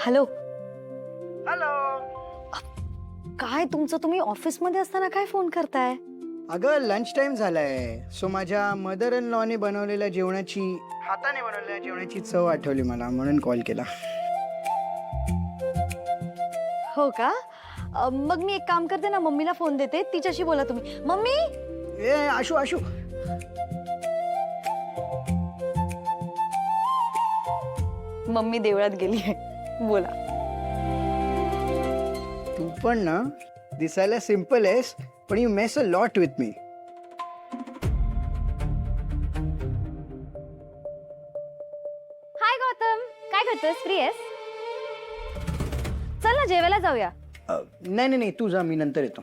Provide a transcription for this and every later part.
Hello. Hello. काय तुमचं, तुम्ही ऑफिस मध्ये असताना काय फोन करताय? अगं लंच टाइम झालाय, सो माझ्या मदर इन लॉने बनवलेल्या जेवणाची, हाताने बनवलेल्या जेवणाची चव आठवली मला, म्हणून कॉल केला. हो का? मग मी एक काम करते ना, मम्मीला फोन देते, तिच्याशी बोला तुम्ही. मम्मी. ए आशू आशू. मम्मी देवळात गेली आहे, बोला. तू पण ना दिसायला सिंपल आहेस, पण you mess a lot with me. Hi Gautam, काय करतोस? फ्री आहेस? चल ना जेवायला जाऊया. नाही नाही नाही, तू जा, मी नंतर येतो.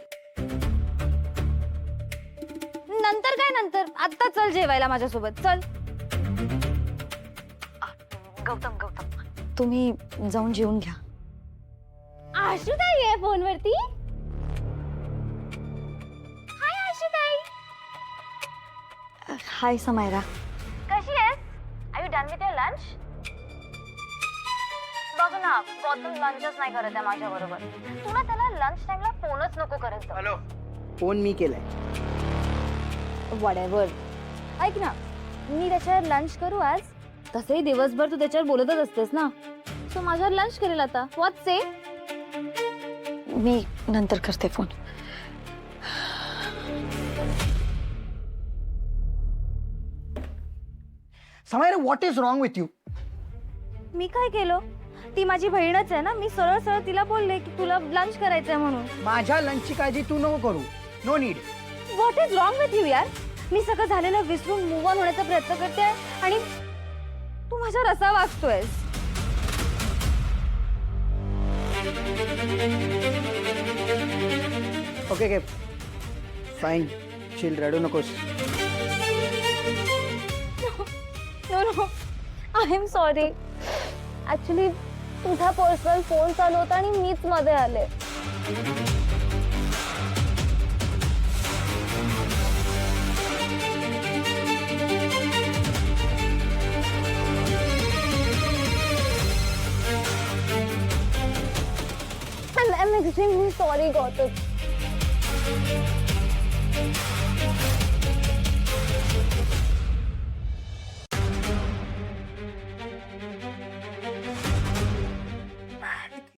नंतर काय नंतर, आत्ता चल जेवायला माझ्यासोबत, चल. गौतम गौतम, तुम्ही जाऊन जेवून घ्या. आशुताई आहे फोनवरती. हाय आशुताई. हाय समायरा. कशी आहेस? Are you done with your lunch? बघ ना, गौतम लंचच नाही करत आहे माझ्या बरोबर. तू ना त्याला लंच टाइमला फोनच नको करत जाऊ. हॅलो. फोन मी केलाय. व्हॉटएव्हर. ऐक ना, मी त्याच्यावर लंच करू आज? तसंही दिवसभर तू त्याच्यावर बोलतच असतेस ना, सो माझ्यावर लंच करेल आता. व्हॉट से? मी नंतर करते phone. Samaira, what is wrong with you? मी काय केलं? ती माझी बहीणच आहे ना, मी सरळ सरळ तिला बोलले की तुला लंच करायचंय म्हणून. माझ्या लंचची काळजी तू नको करू. No need. What is wrong with you यार? मी सगळं झालेलं विसरून मूव्ह ऑन होण्याचा प्रयत्न करते आणि तू माझ्यावर असा वागतोयस. ओके ओके फाईन, चिल, रडू नकोस. No no, I am sorry. Actually तुझा पर्सनल फोन चालू होता आणि मीच मध्ये आले. I'm extremely sorry, Gautam.